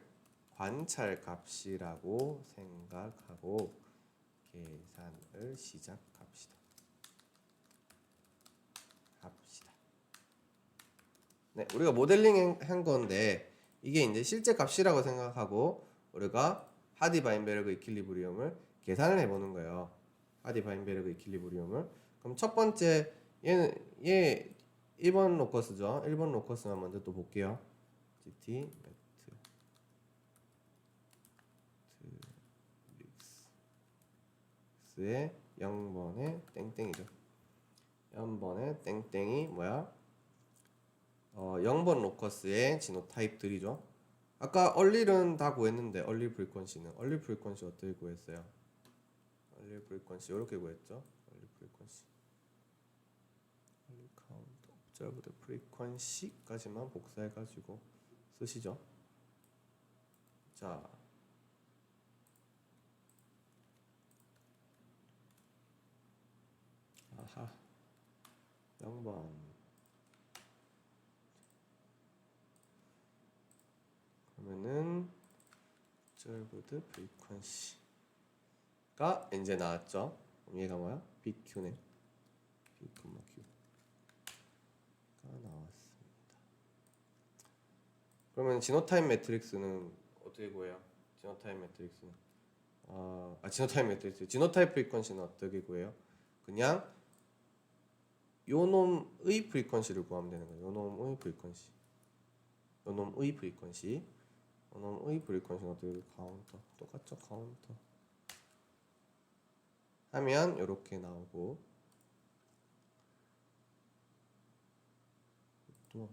관찰 값이라고 생각하고 계산을 시작합시다. 네, 우리가 모델링 한 건데 이게 이제 실제 값이라고 생각하고 우리가 하디-바인베르그 이퀄리브리움을 계산을 해보는 거예요. 하디-바인베르그 이퀄리브리움을. 그럼 첫 번째 얘 1번 로커스죠. 1번 로커스만 먼저 또 볼게요. GT 매트릭스의 0번의 땡땡이죠. 0번의 땡땡이 뭐야? 0번 로커스의 지노타입들이죠. 아까 얼릴은 다 구했는데 얼릴 프리퀀시는 얼릴 프리퀀시 어떻게 구했어요? 얼릴 프리퀀시 이렇게 구했죠. 얼릴 프리퀀시 얼릴 카운트 옵저브드 프리퀀시까지만 복사해가지고 쓰시죠. 자, 0번. 그러면은 observed frequency가 이제 나왔죠. 그럼 얘가 뭐야? BQ네. B, Q가 나왔습니다. 그러면 지노타임 매트릭스는 어떻게 구해요? 지노타임 매트릭스는 지노타임 매트릭스. 지노타입 프리퀀시는 어떻게 구해요? 그냥 요 놈의 프리퀀시를 구하면 되는 거예요. 요 놈의 프리퀀시. 요 놈의 프리퀀시. 요 놈의 프리퀀시는 어떻게 카운터. 똑같죠? 카운터. 하면 요렇게 나오고 또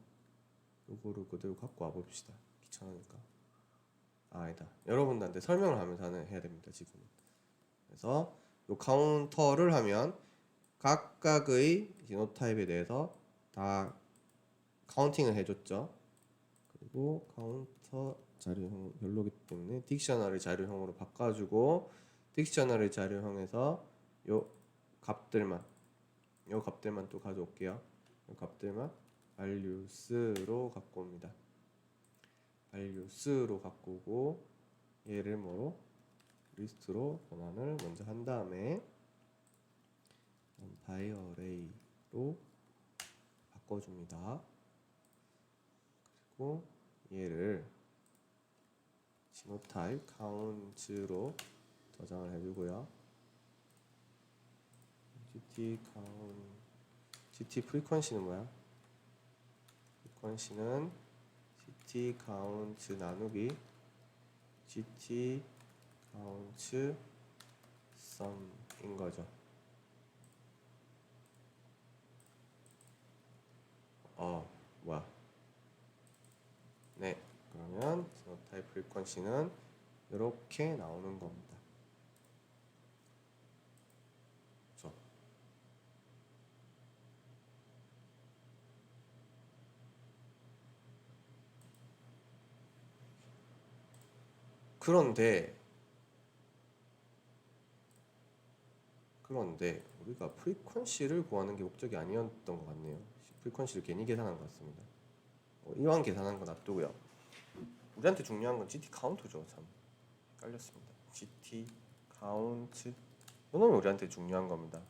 요거를 그대로 갖고 와 봅시다. 귀찮으니까. 아니다. 여러분들한테 설명을 하면서 해야 됩니다. 지금은. 그래서 요 카운터를 하면 각각의 지노타입에 대해서 다 카운팅을 해줬죠. 그리고 카운터 자료형 별로기 때문에 딕셔너리 자료형으로 바꿔주고 딕셔너리 자료형에서 요 값들만 또 가져올게요. 요 값들만 values로 갖고 옵니다. values로 갖고 오고 얘를 뭐로 리스트로 변환을 먼저 한 다음에 by array로 바꿔줍니다. 그리고 얘를 genotype count로 저장을 해주고요. GT frequency는 뭐야? frequency는 GT count 나누기 GT count sum인 거죠. 뭐야? 네, 그러면 genotype frequency는 이렇게 나오는 겁니다. 그렇죠? 그런데 우리가 프리퀀시를 구하는 게 목적이 아니었던 것 같네요. 프리퀀시를 괜히 계산한 것 같습니다. 이왕 계산한 거 놔두고요. 우리한테 중요한 건 GT 카운트죠. 참 깔렸습니다. GT 카운트 이놈이 우리한테 중요한 겁니다.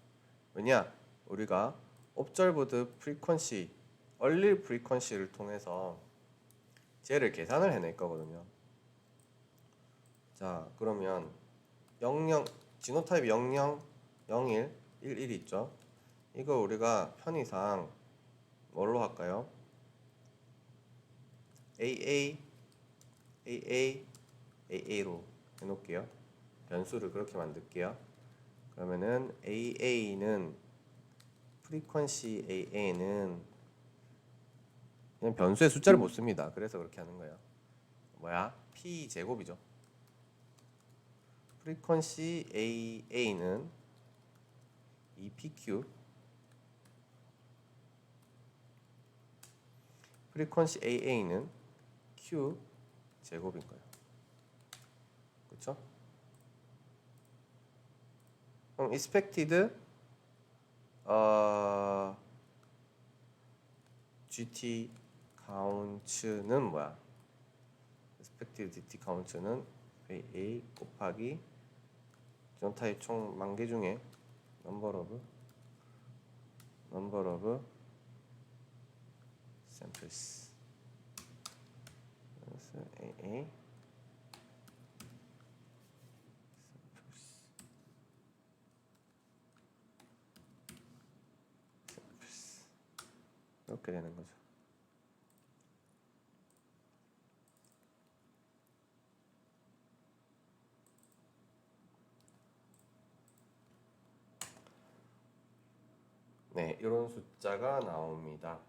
왜냐? 우리가 observed frequency, 얼릴 프리퀀시를 통해서 쟤를 계산을 해낼 거거든요. 자, 그러면 00 지노타입 00, 01, 11 있죠? 이거 우리가 편의상 뭘로 할까요? AA로 해놓을게요. 변수를 그렇게 만들게요. 그러면은 AA는 프리퀀시 AA는 그냥 변수의 숫자를 못 씁니다. 그래서 그렇게 하는 거예요. 뭐야? P 제곱이죠. 프리퀀시 AA는 EPQ 프리퀀시 AA는 Q 제곱인 거예요. 그렇죠? 그럼 expected GT count는 뭐야? expected GT count는 A 곱하기 지노타입 총 10,000개 중에 number of samples 그래서 AA samples 이렇게 되는 거죠. 네, 이런 숫자가 나옵니다.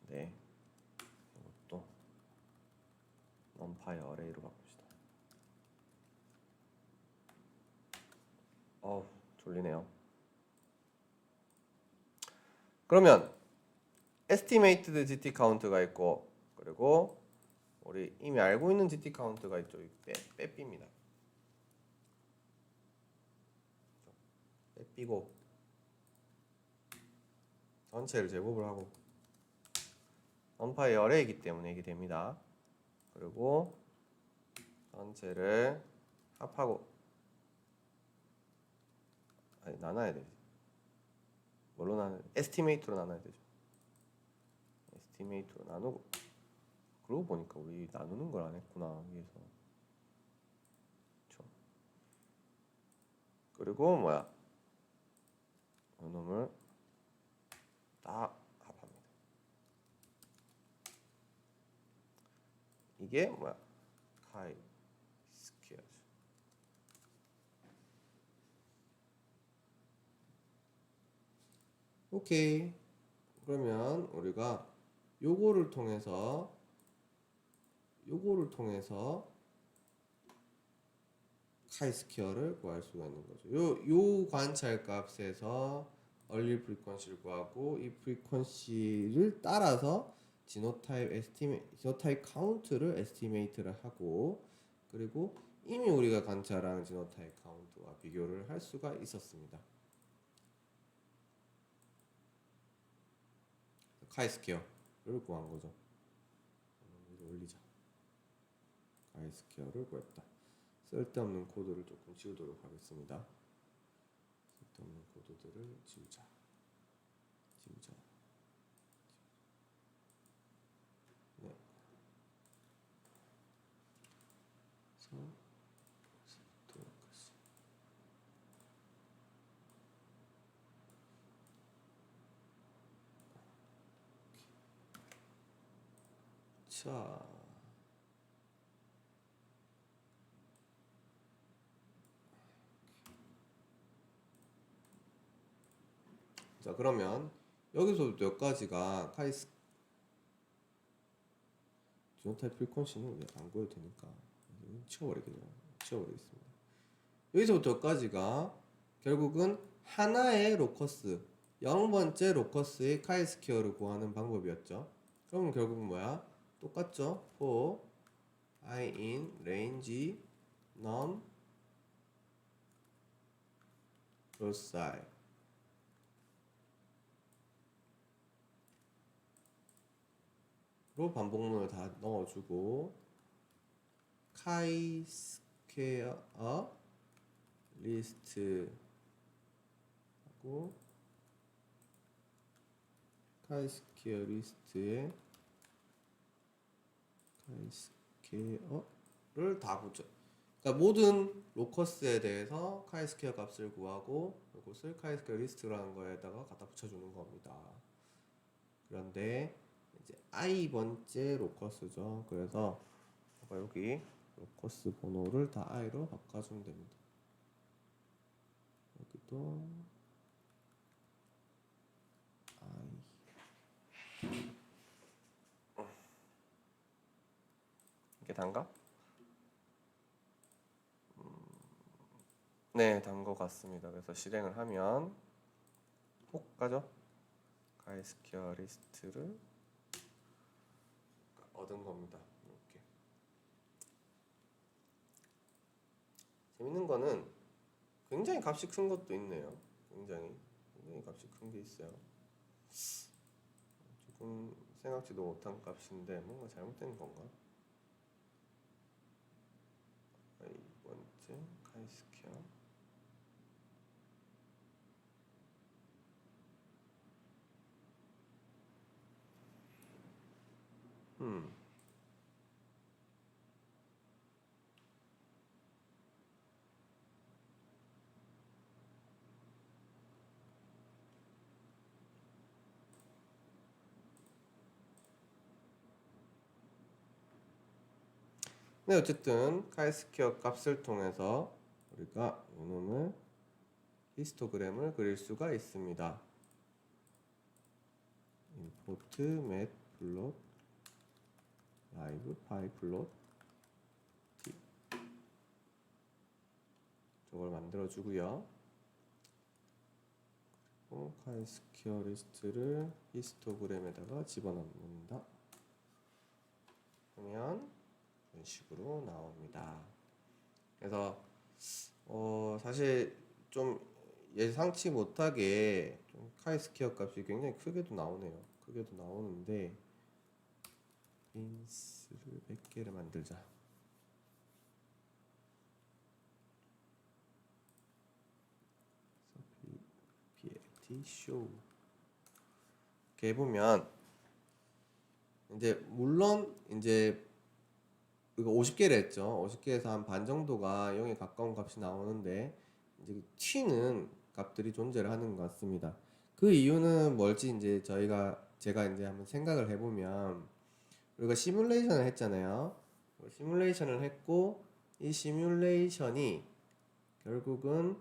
네, 이것도 numpy array로 바꿉시다. 졸리네요. 그러면 estimated GT count가 있고 그리고 우리 이미 알고 있는 GT count가 있죠. 빼삐입니다. 빼삐고 전체를 제곱을 하고 num파의 어레이기 때문에 이게 됩니다. 그리고 전체를 합하고 아니 나눠야 되지. 뭘로 나눠? 에스티메이트로 나눠야 되죠. 에스티메이트로 나누고 그러고 보니까 우리 나누는 걸 안 했구나 위에서. 그렇죠. 그리고 뭐야? 이놈을 딱 합합니다. 이게 뭐야? 카이 스퀘어죠. 오케이. 그러면 우리가 요거를 통해서 카이 스퀘어를 구할 수가 있는 거죠. 요 관찰 값에서 얼릴 프리퀀시를 구하고 이 프리퀀시를 따라서 지노타입 카운트를 에스티메이트를 하고 그리고 이미 우리가 관찰한 지노타입 카운트와 비교를 할 수가 있었습니다. 카이 스퀘어를 구한 거죠. 위로 올리자. 카이 스퀘어를 구했다. 쓸데없는 코드를 조금 지우도록 하겠습니다. 쓸데없는 코드들을 지우자. 네. 자, 그러면 여기서부터 여기까지가 카이스 지노타입 프리퀀시는 안 구해도 되니까 치워버리겠습니다. 여기서부터 여기까지가 결국은 하나의 로커스 0번째 로커스의 카이 스퀘어를 구하는 방법이었죠. 그럼 결국 뭐야? 똑같죠? for I in range num loci 로 반복문을 다 넣어주고 카이 스퀘어 리스트 하고 카이 스퀘어 리스트에 카이 스퀘어를 다 붙여. 그러니까 모든 로커스에 대해서 카이 스퀘어 값을 구하고 이것을 카이 스퀘어 리스트라는 거에다가 갖다 붙여주는 겁니다. 그런데 이제 i번째 로커스죠. 그래서 여기 로커스 번호를 다 i로 바꿔주면 됩니다. 여기도 i 이게 단가? 네, 단 것 같습니다. 그래서 실행을 하면 혹 가죠? 카이 스퀘어 리스트를 얻은 겁니다. 이렇게 재밌는 거는 굉장히 값이 큰 것도 있네요. 굉장히 값이 큰 게 있어요. 조금 생각지도 못한 값인데 뭔가 잘못된 건가? 이번째 카이 스퀘어 네, 어쨌든 카이 스퀘어 값을 통해서 우리가 이놈의 히스토그램을 그릴 수가 있습니다. import matplot live pyplot 저걸 만들어 주고요. 그리고 카이 스퀘어 리스트를 히스토그램에다가 집어넣는다. 그러면 이런 식으로 나옵니다. 그래서 사실 좀 예상치 못하게 좀 카이스퀘어 값이 굉장히 크게도 나오네요. 크게도 나오는데 빈스를 100개를 만들자. BLT 쇼. 이렇게 해보면 이제 물론 이제 이거 50개를 했죠. 50개에서 한 반 정도가 0에 가까운 값이 나오는데 이제 t는 값들이 존재를 하는 것 같습니다. 그 이유는 뭘지 이제 제가 이제 한번 생각을 해보면 우리가 시뮬레이션을 했잖아요. 시뮬레이션을 했고 이 시뮬레이션이 결국은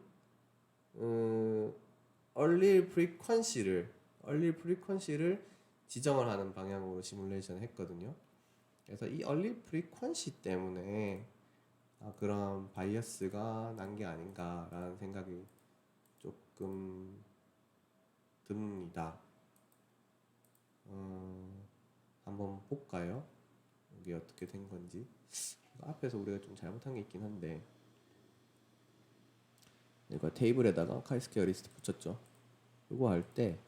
얼릴 프리퀀시를 지정을 하는 방향으로 시뮬레이션을 했거든요. 그래서 이 얼릴 프리퀀시 때문에 그런 바이어스가 난 게 아닌가라는 생각이 조금 듭니다. 한번 볼까요? 이게 어떻게 된 건지. 앞에서 우리가 좀 잘못한 게 있긴 한데 이거 테이블에다가 카이스퀘어 리스트 붙였죠. 이거 할 때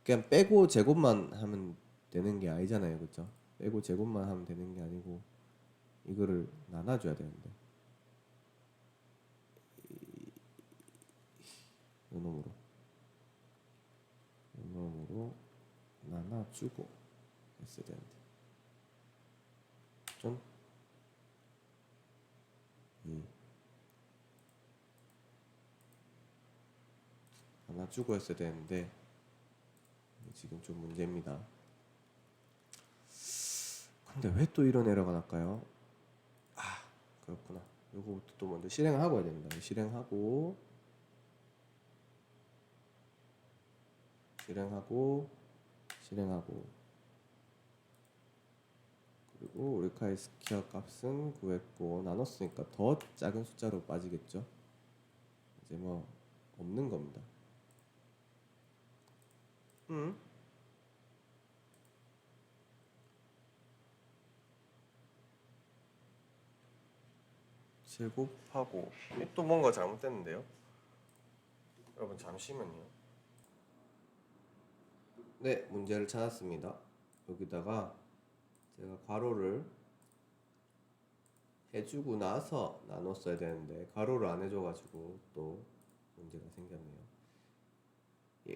그냥 빼고 제곱만 하면 되는 게 아니잖아요, 그렇죠? 빼고 제곱만 하면 되는 게 아니고 이거를 나눠줘야 되는데 요놈으로 나눠주고 했어야 되는데 좀 나눠주고 했어야 되는데 지금 좀 문제입니다. 근데 왜 또 이런 에러가 날까요? 그렇구나. 요거부터 또 먼저 실행하고 해야 됩니다. 실행하고 그리고 우리 카이스퀘어 값은 구했고 나눴으니까 더 작은 숫자로 빠지겠죠. 이제 뭐 없는 겁니다. 제곱하고 또 뭔가 잘못됐는데요. 여러분 잠시만요. 네, 문제를 찾았습니다. 여기다가 제가 괄호를 해주고 나서 나눴어야 되는데 괄호를 안 해줘가지고 또 문제가 생겼네요.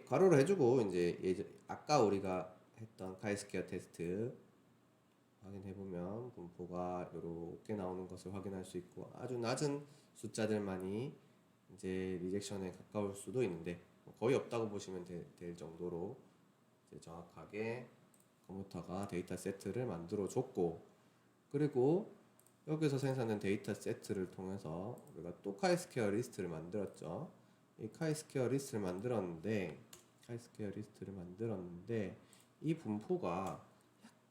괄호를 해주고 이제 아까 우리가 했던 카이스퀘어 테스트 확인해보면 분포가 이렇게 나오는 것을 확인할 수 있고 아주 낮은 숫자들만이 이제 리젝션에 가까울 수도 있는데 거의 없다고 보시면 될 정도로 이제 정확하게 컴퓨터가 데이터 세트를 만들어 줬고 그리고 여기서 생산된 데이터 세트를 통해서 우리가 또 카이스퀘어 리스트를 만들었죠. 이 카이스퀘어 리스트를 만들었는데 이 분포가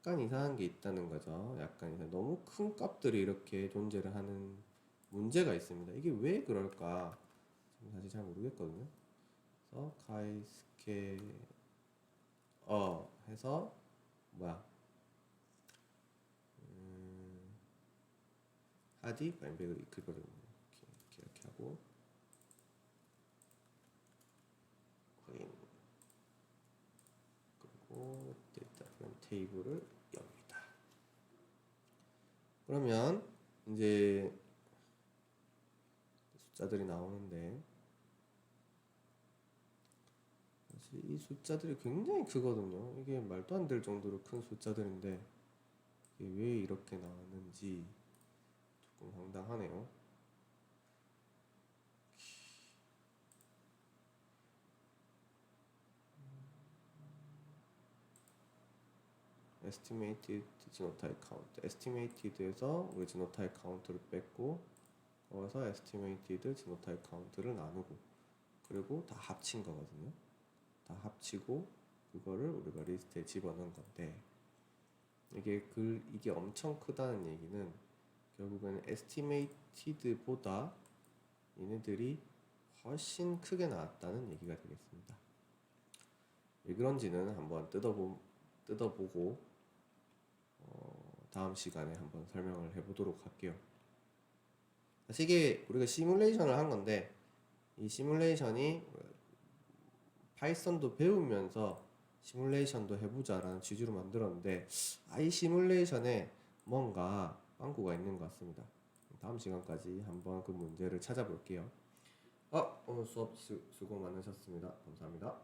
약간 이상한 게 있다는 거죠. 약간 이상 너무 큰 값들이 이렇게 존재를 하는 문제가 있습니다. 이게 왜 그럴까? 사실 잘 모르겠거든요. 그래서 카이스퀘어 해서 하디 바인백을 그거를 이렇게 하고 확인 그리고 데이터 테이블을 엽니다. 그러면 이제 숫자들이 나오는데 사실 이 숫자들이 굉장히 크거든요. 이게 말도 안 될 정도로 큰 숫자들인데 이게 왜 이렇게 나왔는지 조금 황당하네요. estimated genotype count. estimated에서 우리 genotype count를 뺐고 거기서 estimated genotype count를 나누고 그리고 다 합친 거거든요. 다 합치고 그거를 우리가 리스트에 집어넣은 건데 이게 엄청 크다는 얘기는 결국은 estimated보다 얘네들이 훨씬 크게 나왔다는 얘기가 되겠습니다. 왜 그런지는 한번 뜯어보고 다음 시간에 한번 설명을 해보도록 할게요. 사실 이게 우리가 시뮬레이션을 한 건데 이 시뮬레이션이 파이썬도 배우면서 시뮬레이션도 해보자라는 취지로 만들었는데 이 시뮬레이션에 뭔가 빵꾸가 있는 것 같습니다. 다음 시간까지 한번 그 문제를 찾아볼게요. 오늘 수업 수고 많으셨습니다. 감사합니다.